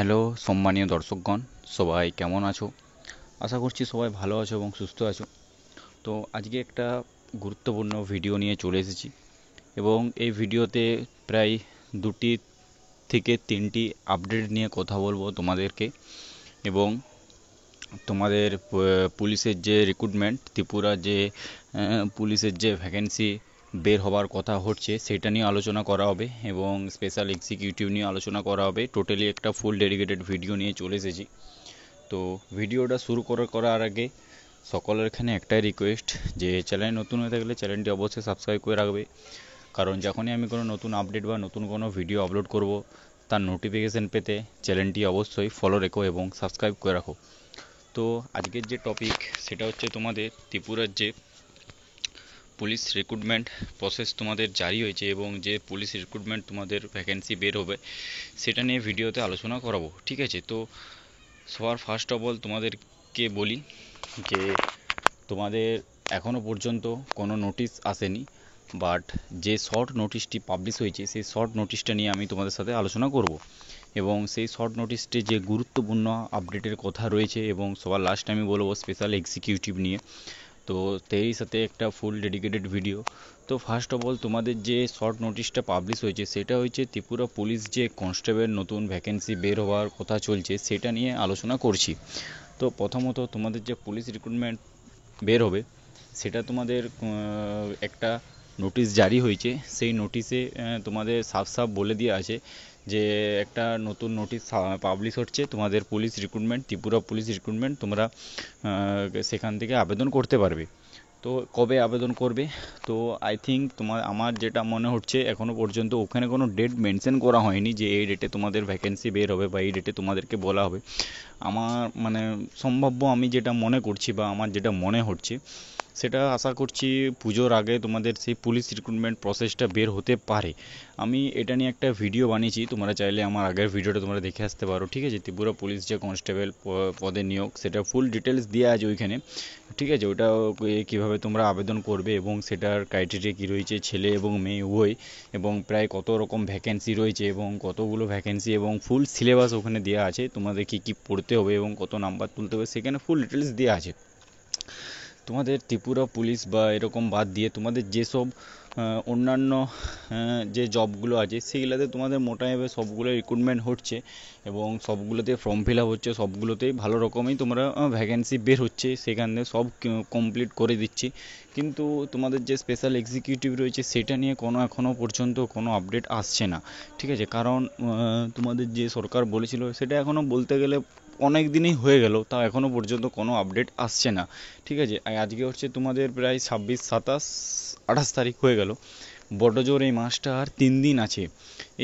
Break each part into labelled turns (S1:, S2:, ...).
S1: Hello সম্মানীয় দর্শকগণ, সবাই কেমন আছো? আশা করছি সবাই ভালো আছো এবং সুস্থ আছো। তো আজকে একটা গুরুত্বপূর্ণ ভিডিও নিয়ে চলে এসেছি এবং এই ভিডিওতে প্রায় 2 থেকে 3টি আপডেট নিয়ে কথা বলবো তোমাদেরকে। এবং তোমাদের পুলিশের যে রিক্রুটমেন্ট, ত্রিপুরা যে পুলিশের যে ভ্যাকেন্সি বের হবার কথা হচ্ছে সেটা নিয়ে আলোচনা করা হবে এবং স্পেশাল এক্সিকিউটিভ নিয়ে আলোচনা করা হবে। টোটালি একটা ফুল ডেডিকেটেড ভিডিও নিয়ে চলে এসেছি। তো ভিডিওটা শুরু করার আগে সকলের এখানে একটাই রিকোয়েস্ট, যে চ্যানেল নতুন হয়ে থাকলে চ্যানেলটি অবশ্যই সাবস্ক্রাইব করে রাখবে, কারণ যখনই আমি কোনো নতুন আপডেট বা নতুন কোনো ভিডিও আপলোড করব তার নোটিফিকেশান পেতে চ্যানেলটি অবশ্যই ফলো রেখো এবং সাবস্ক্রাইব করে রাখো। তো আজকের যে টপিক সেটা হচ্ছে তোমাদের ত্রিপুরার যে পুলিশ রিক্রুটমেন্ট প্রসেস তোমাদের জারি হয়েছে এবং যে পুলিশ রিক্রুটমেন্ট তোমাদের ভ্যাকেন্সি বের হবে সেটা নিয়ে ভিডিওতে আলোচনা করাবো, ঠিক আছে? তো সবার ফার্স্ট অফ অল তোমাদেরকে বলি যে তোমাদের এখনও পর্যন্ত কোনো নোটিশ আসেনি, বাট যে শর্ট নোটিশটি পাবলিশ হয়েছে সেই শর্ট নোটিশটা নিয়ে আমি তোমাদের সাথে আলোচনা করব এবং সেই শর্ট নোটিশটি যে গুরুত্বপূর্ণ আপডেটের কথা রয়েছে এবং সবার লাস্ট আমি বলবো স্পেশাল এক্সিকিউটিভ নিয়ে। তো সেই সাথে একটা ফুল ডেডিকেটেড ভিডিও। তো ফার্স্ট অফ অল তোমাদের যে শর্ট নোটিশটা পাবলিশ হয়েছে সেটা হচ্ছে ত্রিপুরা পুলিশ যে কনস্টেবল নতুন ভ্যাকেন্সি বের হওয়ার কথা চলছে সেটা নিয়ে আলোচনা করছি। তো প্রথমত তোমাদের যে পুলিশ রিক্রুটমেন্ট বের হবে সেটা তোমাদের একটা নোটিশ জারি হয়েছে। সেই নোটিশে তোমাদের সাফ সাফ বলে দেওয়া আছে যে একটা নতুন নোটিশ পাবলিশ হচ্ছে তোমাদের police recruitment, Tripura police recruitment, তোমরা সেখান থেকে আবেদন করতে পারবে। তো কবে আবেদন করবে? তো আই থিঙ্ক আমার যেটা মনে হচ্ছে এখনও পর্যন্ত ওখানে কোনো ডেট মেনশন করা হয়নি যে এই ডেটে তোমাদের ভ্যাকেন্সি বের হবে বা এই ডেটে তোমাদেরকে বলা হবে। আমার মানে সম্ভাব্য আমি যেটা মনে করছি বা আমার যেটা মনে হচ্ছে সেটা আশা করছি পুজোর আগে তোমাদের সেই পুলিশ রিক্রুটমেন্ট প্রসেসটা বের হতে পারে। আমি এটা নিয়ে একটা ভিডিও বানিয়েছি, তোমরা চাইলে আমার আগের ভিডিওটা তোমরা দেখে আসতে পারো, ঠিক আছে? ত্রিপুরা পুলিশ যে কনস্টেবল পদে নিয়োগ সেটা ফুল ডিটেলস দেওয়া আছে ওইখানে, ঠিক আছে? ওটা কীভাবে তোমরা আবেদন করবে এবং সেটার ক্রাইটেরিয়া কী রয়েছে ছেলে এবং মেয়ে উভয়, এবং প্রায় কত রকম ভ্যাকেন্সি রয়েছে এবং কতগুলো ভ্যাকেন্সি এবং ফুল সিলেবাস ওখানে দেওয়া আছে, তোমাদের কী কী পড়তে হবে এবং কত নাম্বার তুলতে হবে সেখানে ফুল ডিটেলস দেওয়া আছে। তোমাদের ত্রিপুরা পুলিশ বা এরকম বাদ দিয়ে তোমাদের যেসব অন্যান্য যে জবগুলো আছে সেইগুলোতে তোমাদের মোটামুটি সবগুলো রিক্রুটমেন্ট হচ্ছে এবং সবগুলোতে ফর্ম ফিল আপ হচ্ছে, সবগুলোতেই ভালো রকমই তোমরা ভ্যাকেন্সি বের হচ্ছে, সেখানে সব কমপ্লিট করে দিচ্ছি। কিন্তু তোমাদের যে স্পেশাল এক্সিকিউটিভ রয়েছে সেটা নিয়ে এখনও পর্যন্ত কোনো আপডেট আসছে না, ঠিক আছে? কারণ তোমাদের যে সরকার বলেছিল সেটা এখনও বলতে গেলে অনেক দিনই হয়ে গেল, তা এখনও পর্যন্ত কোনো আপডেট আসছে না, ঠিক আছে? আজকে হচ্ছে তোমাদের প্রায় 26, 27, 28 তারিখ হয়ে গেল। বড় জোর এই মাসটা আর 3 দিন আছে।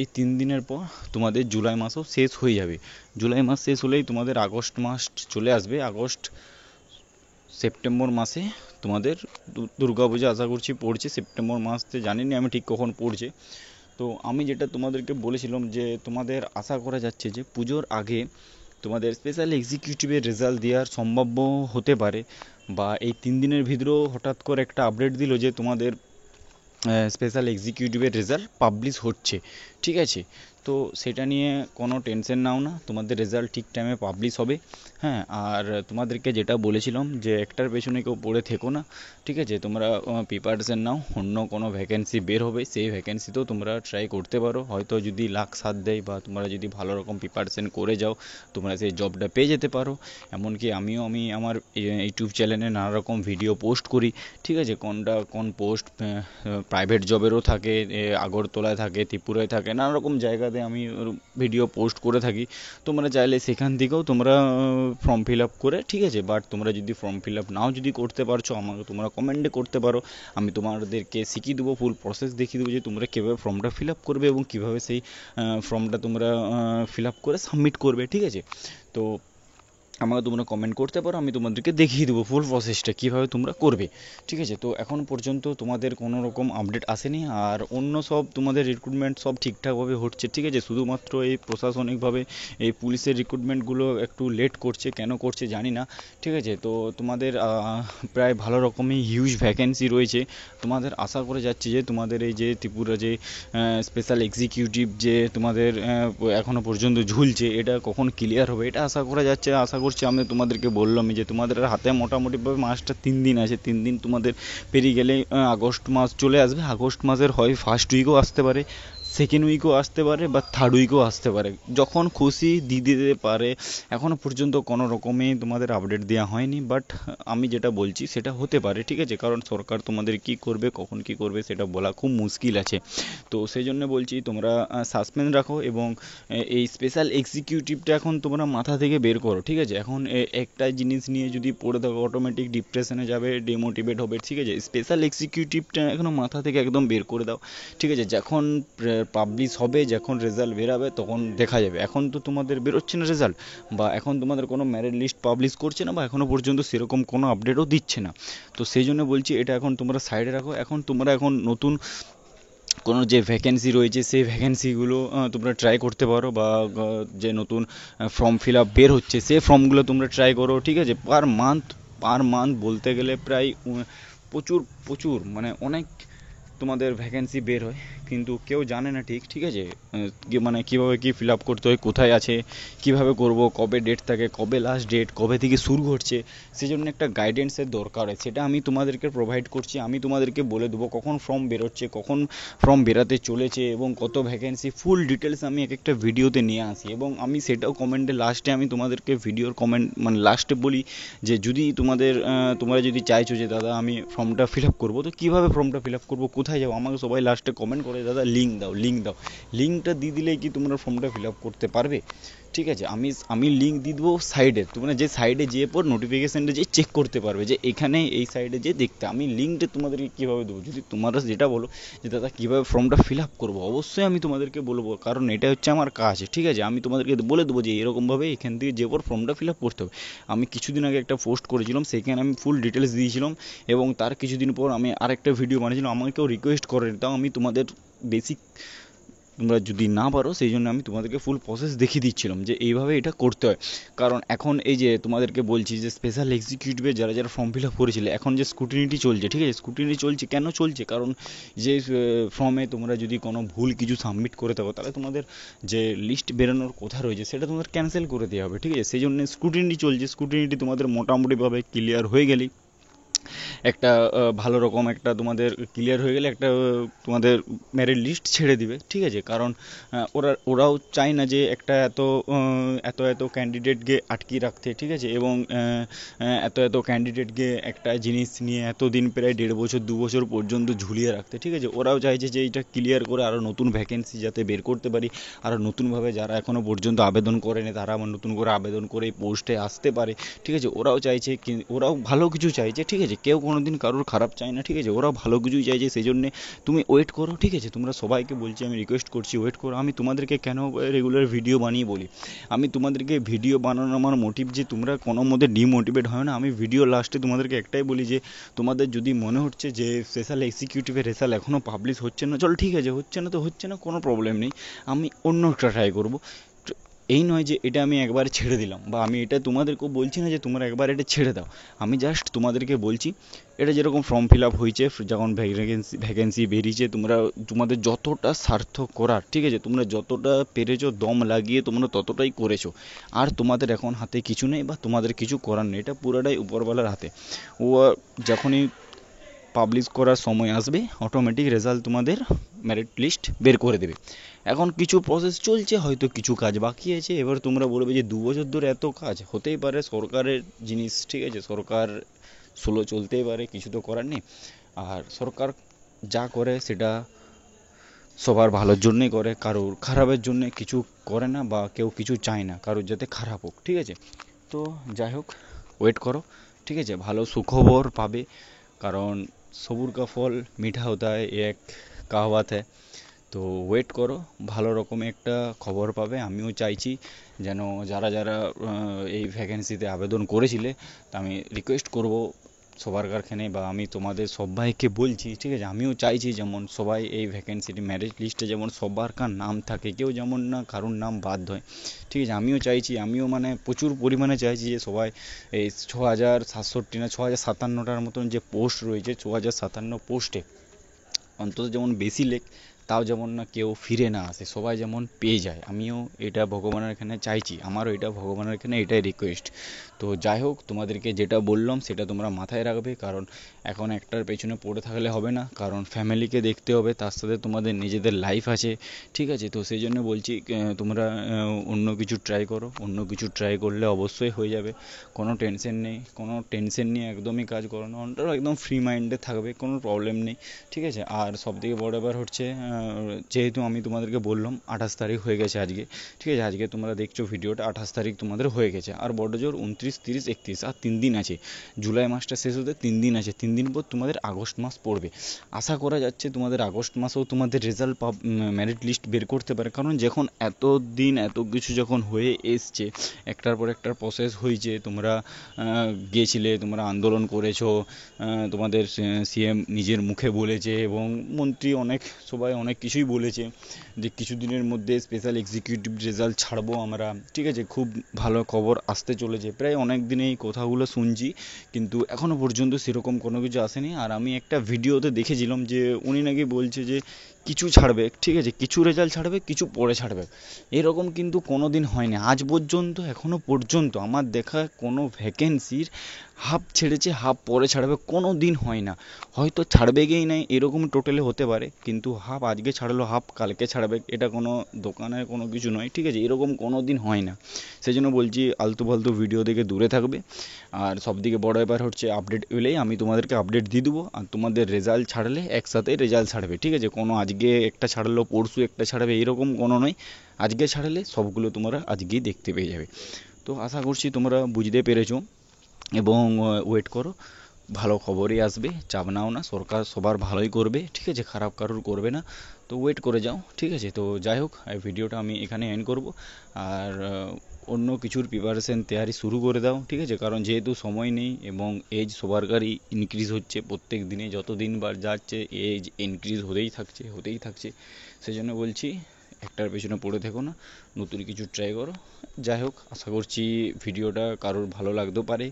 S1: এই 3 দিনের পর তোমাদের জুলাই মাসও শেষ হয়ে যাবে। জুলাই মাস শেষ হলেই তোমাদের আগস্ট মাস চলে আসবে। আগস্ট সেপ্টেম্বর মাসে তোমাদের দুর্গাপূজা আশা করছি পড়ছে। সেপ্টেম্বর মাসতে জানি না আমি ঠিক কখন পড়ছে। তো আমি যেটা তোমাদেরকে বলেছিলাম যে তোমাদের আশা করা যাচ্ছে যে পুজোর আগে তোমাদের স্পেশাল এক্সিকিউটিভের রেজাল্ট দেওয়ার সম্ভাব্য হতে পারে, বা এই 3 দিনের ভিতরেও হঠাৎ করে একটা আপডেট দিল যে তোমাদের স্পেশাল এক্সিকিউটিভের রেজাল্ট পাবলিশ হচ্ছে, ঠিক আছে? তো সেটা নিয়ে কোনো টেনশন নাও না, তোমাদের রেজাল্ট ঠিক টাইমে পাবলিশ হবে। হ্যাঁ, আর তোমাদেরকে যেটা বলেছিলাম যে একটার পেছনে কেউ পড়ে থেকো না, ঠিক আছে? তোমরা প্রিপারেশন নাও, অন্য কোনো ভ্যাকেন্সি বের হবে সেই ভ্যাকেন্সিতেও তোমরা ট্রাই করতে পারো। হয়তো যদি লাক সাথ দেয় বা তোমরা যদি ভালো রকম প্রিপারেশন করে যাও তোমরা সেই জবটা পেয়ে যেতে পারো। এমনকি আমি আমার ইউটিউব চ্যানেলে নানা রকম ভিডিও পোস্ট করি, ঠিক আছে? কোন পোস্ট প্রাইভেট জবেরও থাকে, আগরতলায় থাকে, ত্রিপুরায় থাকে, নানা রকম জায়গাতে আমি ভিডিও পোস্ট করে থাকি। তোমরা চাইলে সেখান থেকেও তোমরা ফর্ম ফিল আপ করে, ঠিক আছে? বাট তোমরা যদি ফর্ম ফিল আপ নাও যদি করতে পারছো আমাকে তোমরা কমেন্টে করতে পারো, আমি তোমাদেরকে শিখিয়ে দেবো, ফুল প্রসেস দেখিয়ে দেবো যে তোমরা কীভাবে ফর্মটা ফিল আপ করবে এবং কীভাবে সেই ফর্মটা তোমরা ফিল আপ করে সাবমিট করবে, ঠিক আছে? তো আমাকে তোমরা কমেন্ট করতে পারো, আমি তোমাদেরকে দেখিয়ে দেবো ফুল প্রসেসটা কীভাবে তোমরা করবে, ঠিক আছে। তো এখন পর্যন্ত তোমাদের কোনো রকম আপডেট আসেনি, আর অন্য সব তোমাদের রিক্রুটমেন্ট সব ঠিকঠাকভাবে হচ্ছে, ঠিক আছে। শুধুমাত্র এই প্রশাসনিকভাবে এই পুলিশের রিক্রুটমেন্টগুলো একটু লেট করছে, কেন করছে জানি না, ঠিক আছে। তো তোমাদের প্রায় ভালো রকমই হিউজ ভ্যাকেন্সি রয়েছে। তোমাদের আশা করে যাচ্ছি যে তোমাদের এই যে ত্রিপুরা যে স্পেশাল এক্সিকিউটিভ যে তোমাদের এখনও পর্যন্ত ঝুলছে, এটা কখন ক্লিয়ার হবে এটা আশা করা যাচ্ছে। আশা করছি, আমি তোমাদেরকে বললামই যে তোমাদের হাতে মোটামুটিভাবে মাসটা 3 দিন আছে, 3 দিন তোমাদের পেরিয়ে গেলে আগস্ট মাস চলে আসবে। আগস্ট মাসের হয় ফার্স্ট উইকও আসতে পারে, সেকেন্ড উইকও আসতে পারে, বা থার্ড উইকও আসতে পারে, যখন খুশি দিয়ে দিতে পারে। এখনও পর্যন্ত কোনো রকমই তোমাদের আপডেট দেওয়া হয়নি, বাট আমি যেটা বলছি সেটা হতে পারে, ঠিক আছে। কারণ সরকার তোমাদের কি করবে, কখন কি করবে সেটা বলা খুব মুশকিল আছে। তো সেই জন্য বলছি তোমরা সাসপেন্স রাখো, এবং এই স্পেশাল এক্সিকিউটিভটা এখন তোমরা মাথা থেকে বের করো, ঠিক আছে। এখন একটা জিনিস নিয়ে যদি পড়ে থাকো অটোমেটিক ডিপ্রেশনে যাবে, ডিমোটিভেট হবে, ঠিক আছে। স্পেশাল এক্সিকিউটিভটা এখনও মাথা থেকে একদম বের করে দাও, ঠিক আছে। যখন পাবলিশ হবে, যখন রেজাল্ট বেরাবে তখন দেখা যাবে। এখন তো তোমাদের বেরোচ্ছে না রেজাল্ট, বা এখন তোমাদের কোনো মেরিট লিস্ট পাবলিশ করছে না, বা এখনও পর্যন্ত সেরকম কোনো আপডেটও দিচ্ছে না। তো সেই জন্য বলছি এটা এখন তোমরা সাইডে রাখো। এখন তোমরা এখন নতুন কোনো যে ভ্যাকেন্সি রয়েছে সেই ভ্যাকেন্সিগুলো তোমরা ট্রাই করতে পারো, বা যে নতুন ফর্ম ফিল আপ বের হচ্ছে সেই ফর্মগুলো তোমরা ট্রাই করো, ঠিক আছে। পার মান্থ বলতে গেলে প্রায় প্রচুর প্রচুর মানে অনেক তোমাদের ভ্যাকেন্সি বের হয়, কিন্তু কেউ জানে না ঠিক আছে। মানে কীভাবে কী ফিল আপ করতে হয়, কোথায় আছে, কিভাবে করব, কবে ডেট থাকে, কবে লাস্ট ডেট, কবে থেকে শুরু হচ্ছে, সেই জন্য একটা গাইডেন্সের দরকার হয়। সেটা আমি তোমাদেরকে প্রোভাইড করছি। আমি তোমাদেরকে বলে দেবো কখন ফর্ম বেরোচ্ছে, কখন ফর্ম বেরাতে চলেছে, এবং কত ভ্যাকেন্সি, ফুল ডিটেলস আমি এক একটা ভিডিওতে নিয়ে আসি। এবং আমি সেটাও কমেন্টে লাস্টে আমি তোমাদেরকে ভিডিওর কমেন্ট মানে লাস্টে বলি যে যদি তোমরা যদি চাইছো যে দাদা আমি ফর্মটা ফিল আপ করবো, তো কীভাবে ফর্মটা ফিল আপ করবো, কোথায় যাবো, আমাকে সবাই লাস্টে কমেন্ট করে দাদা লিঙ্ক দাও। লিঙ্কটা দিয়ে দিলেই কি তোমরা ফর্মটা ফিল আপ করতে পারবে, ঠিক আছে। আমি লিঙ্ক দিয়ে দেবো সাইডে, তোমরা যে সাইডে যেয়ে পর নোটিফিকেশানটা যে চেক করতে পারবে যে এখানে এই সাইডে যে দেখতে। আমি লিঙ্কটা তোমাদেরকে কীভাবে দেবো, যদি তোমরা যেটা বলো যে দাদা কীভাবে ফর্মটা ফিল আপ করবো, অবশ্যই আমি তোমাদেরকে বলবো, কারণ এটা হচ্ছে আমার কাজ, ঠিক আছে। আমি তোমাদেরকে বলে দেবো যে এরকমভাবে এখান থেকে যে পর ফর্মটা ফিল আপ করতে হবে। আমি কিছুদিন আগে একটা পোস্ট করেছিলাম, সেখানে আমি ফুল ডিটেলস দিয়েছিলাম, এবং তার কিছুদিন পর আমি আরেকটা ভিডিও বানিয়েছিলাম। আমাকেও রিকোয়েস্ট করে, তাও আমি তোমাদের বেসিক তোমরা যদি না পারো সেই জন্য আমি তোমাদেরকে ফুল প্রসেস দেখিয়ে দিচ্ছিলাম যে এইভাবে এটা করতে হয়। কারণ এখন এই যে তোমাদেরকে বলছি যে স্পেশাল এক্সিকিউটিভে যারা যারা ফর্ম ফিল আপ করেছিলে, এখন যে স্ক্রুটিনিটি চলছে, ঠিক আছে। স্ক্রুটিনি চলছে কেন চলছে, কারণ যে ফর্মে তোমরা যদি কোনো ভুল কিছু সাবমিট করে থাকো, তাহলে তোমাদের যে লিস্ট বেরোনোর কথা রয়েছে সেটা তোমাদের ক্যান্সেল করে দেওয়া হবে, ঠিক আছে। সেই জন্য স্ক্রুটিনিটি চলছে। স্ক্রুটিনিটি তোমাদের মোটামুটিভাবে ক্লিয়ার হয়ে গেলেই একটা ভালো রকম একটা তোমাদের ক্লিয়ার হয়ে গেলে একটা তোমাদের মেরিট লিস্ট ছেড়ে দিবে, ঠিক আছে। কারণ ওরাও চায় না যে একটা এত ক্যান্ডিডেটকে আটকিয়ে রাখতে, ঠিক আছে। এবং এত ক্যান্ডিডেটকে একটা জিনিস নিয়ে এতদিন প্রায় 1.5 বছর 2 বছর পর্যন্ত ঝুলিয়ে রাখতে, ঠিক আছে। ওরাও চাইছে যে এইটা ক্লিয়ার করে আরও নতুন ভ্যাকেন্সি যাতে বের করতে পারি, আরও নতুনভাবে যারা এখনও পর্যন্ত আবেদন করেনি তারা আবার নতুন করে আবেদন করে এই পোস্টে আসতে পারে, ঠিক আছে। ওরাও চাইছে, ওরাও ভালো কিছু চাইছে, ঠিক আছে। কেউ কোনো দিন কারোর খারাপ চায় না, ঠিক আছে। ওরাও ভালো কিছুই চাইছে, সেই জন্যে তুমি ওয়েট করো, ঠিক আছে। তোমরা সবাইকে বলছি, আমি রিকোয়েস্ট করছি ওয়েট করো। আমি তোমাদেরকে কেন রেগুলার ভিডিও বানিয়ে বলি, আমি তোমাদেরকে ভিডিও বানানোর আমার মোটিভ যে তোমরা কোনো মধ্যে ডিমোটিভেট হয় না। আমি ভিডিও লাস্টে তোমাদেরকে একটাই বলি যে তোমাদের যদি মনে হচ্ছে যে স্পেশাল এক্সিকিউটিভের রেজাল্ট এখনও পাবলিশ হচ্ছে না, চল ঠিক আছে, হচ্ছে না তো হচ্ছে না, কোনো প্রবলেম নেই, আমি অন্য একটা ট্রাই করবো। এই নয় যে এটা আমি একবার ছেড়ে দিলাম, বা আমি এটা তোমাদেরকেও বলছি না যে তোমরা একবার এটা ছেড়ে দাও। আমি জাস্ট তোমাদেরকে বলছি এটা যেরকম ফর্ম ফিল আপ হয়েছে, যখন ভ্যাকেন্সি বেরিয়েছে, তোমাদের যতটা সার্থক করার, ঠিক আছে, তোমরা যতটা পেরেছো দম লাগিয়ে তোমরা ততটাই করেছো। আর তোমাদের এখন হাতে কিছু নেই, বা তোমাদের কিছু করার নেই, এটা পুরোটাই উপরওয়ালার হাতে। ও যখনই পাবলিশ করার সময় আসবে অটোমেটিক রেজাল্ট তোমাদের মেরিট লিস্ট বের করে দেবে। এখন কিছু প্রসেস চলছে, হয়তো কিছু কাজ বাকি আছে। এবার তোমরা বলবে যে 2 বছর ধরে এত কাজ, হতেই পারে সরকারের জিনিস, ঠিক আছে। সরকার স্লো চলতেই পারে, কিছু তো করার নেই। আর সরকার যা করে সেটা সবার ভালোর জন্যই করে, কারোর খারাপের জন্য কিছু করে না, বা কেউ কিছু চায় না কারোর যাতে খারাপ হোক, ঠিক আছে। তো যাই হোক, ওয়েট করো, ঠিক আছে। ভালো সুখবর পাবে, কারণ সবুর কা ফল মিঠা হতা है, এক কাহাওয়াত है। তো ওয়েট করো, ভালো রকম একটা খবর পাবে। আমিও চাইছি যেন যারা যারা এই ভ্যাকেন্সিতে আবেদন করেছিলে, তা আমি রিকোয়েস্ট করব সবার কারখানে, বা আমি তোমাদের সবাইকে বলছি, ঠিক আছে, আমিও চাইছি যেমন সবাই এই ভ্যাকেন্সিটি মেরিট লিস্টে যেমন সবার কার নাম থাকে, কেউ যেমন না কারোর নাম বাদ হয়, ঠিক আছে। আমিও চাইছি, আমিও মানে প্রচুর পরিমাণে চাইছি যে সবাই এই 6067 না 6057টার মতন যে পোস্ট রয়েছে, 6057 পোস্টে অন্তত যেমন বেশি লেখ, তাও যেমন না কেউ ফিরে না আসে, সবাই যেমন পেয়ে যায়। আমিও এটা ভগবানের এখানে চাইছি, আমারও এটা ভগবানের এখানে এটাই রিকোয়েস্ট। তো যাই হোক, তোমাদেরকে যেটা বললাম সেটা তোমরা মাথায় রাখবে, কারণ এখন একটার পেছনে পড়ে থাকলে হবে না, কারণ ফ্যামিলিকে দেখতে হবে, তার সাথে তোমাদের নিজেদের লাইফ আছে, ঠিক আছে। তো সেই জন্য বলছি তোমরা অন্য কিছু ট্রাই করো, অন্য কিছু ট্রাই করলে অবশ্যই হয়ে যাবে, কোনো টেনশন নেই, কোনো টেনশন নিয়ে একদমই কাজ করো না, অন্তত একদম ফ্রি মাইন্ডে থাকবে, কোনো প্রবলেম নেই, ঠিক আছে। আর সবথেকে বড় ব্যাপার হচ্ছে যেহেতু আমি তোমাদেরকে বললাম 28 তারিখ হয়ে গেছে আজকে, ঠিক আছে, আজকে তোমরা দেখছো ভিডিওটা, 28 তারিখ তোমাদের হয়ে গেছে, আর বড় জোর 29, 30, 31, আর 3 দিন আছে, জুলাই মাসটা শেষ হতে 3 দিন আছে, 3 দিন পর তোমাদের আগস্ট মাস পড়বে। আশা করা যাচ্ছে তোমাদের আগস্ট মাসেও তোমাদের রেজাল্ট মেরিট লিস্ট বের করতে পারে, কারণ যখন এত দিন এত কিছু যখন হয়ে এসছে, একটার পর একটার প্রসেস হয়েছে, তোমরা গিয়েছিলে, তোমরা আন্দোলন করেছো, তোমাদের সিএম নিজের মুখে বলেছে, এবং মন্ত্রী সবাই অনেক কিছুই বলেছে যে কিছুদিনের মধ্যে স্পেশাল এক্সিকিউটিভ রেজাল্ট ছাড়বো আমরা, ঠিক আছে, খুব ভালো খবর আসতে চলেছে। প্রায় অনেক দিনে এই কথাগুলো শুনছি, কিন্তু এখনও পর্যন্ত সেরকম কোনো কিছু আসেনি। আর আমি একটা ভিডিওতে দেখেছিলাম যে উনি নাকি বলছে যে কিছু ছাড়বে, ঠিক আছে, কিছু রেজাল্ট ছাড়বে, কিছু পরে ছাড়বে, এরকম কিন্তু কোনো দিন হয়নি আজ পর্যন্ত। এখনও পর্যন্ত আমার দেখা কোনো ভ্যাকেন্সির হাফ ছেড়েছে, হাফ পরে ছাড়বে কোনো দিন হয় না। হয়তো ছাড়বে গিয়েই নাই, এরকম টোটালে হতে পারে, কিন্তু হাফ আজকে ছাড়লো, হাফ কালকে ছাড়বে, এটা কোনো দোকানের কোনো কিছু নয়, ঠিক আছে, এরকম কোনো দিন হয় না। সেই জন্য বলছি আলতু ফালতু ভিডিও থেকে দূরে থাকবে। আর সবথেকে বড় ব্যাপার হচ্ছে আপডেট এলেই আমি তোমাদেরকে আপডেট দিয়ে দেবো, আর তোমাদের রেজাল্ট ছাড়লে একসাথে রেজাল্ট ছাড়বে, ঠিক আছে, কোনো আজকে একটা ছাড়লো পরশু একটা ছাড়বে এরকম কোনো নয়, আজকে ছাড়লে সবগুলো তোমরা আজকেই দেখতে পেয়ে যাবে। তো আশা করছি তোমরা বুঝতে পেরেছো, এবং ওয়েট করো, ভালো খবরই আসবে, চাপ নাও না, সরকার সবার ভালোই করবে, ঠিক আছে, খারাপ কারোর করবে না। তো ওয়েট করে যাও, ঠিক আছে। তো যাই হোক, এই ভিডিওটা আমি এখানে এন্ড করব। আর অন্য কিছুর প্রিপারেশন তৈরি শুরু করে দাও, ঠিক আছে, কারণ যেহেতু সময় নেই, এবং এজ সবারই ইনক্রিজ হচ্ছে, প্রত্যেক দিনে যত দিন বার যাচ্ছে এজ ইনক্রিজ হতেই থাকছে। সেই জন্য বলছি একটার পেছনে পড়ে থেকো না, নতুন কিছু ট্রাই করো। যাই হোক, আশা করছি ভিডিওটা কারোর ভালো লাগতেও পারে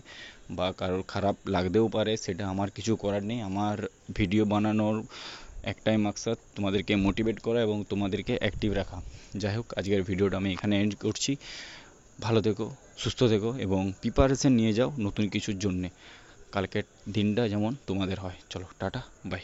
S1: বা কারোর খারাপ লাগতেও পারে, সেটা আমার কিছু করার নেই। আমার ভিডিও বানানোর একটাই মাকসাদ তোমাদেরকে মোটিভেট করা এবং তোমাদেরকে অ্যাক্টিভ রাখা। যাই হোক, আজকের ভিডিওটা আমি এখানে এন্ড করছি। ভালো থেকো, সুস্থ থেকো, এবং প্রিপারেশন নিয়ে যাও নতুন কিছুর জন্যে, কালকের দিনটা যেমন তোমাদের হয়। চলো টাটা, বাই।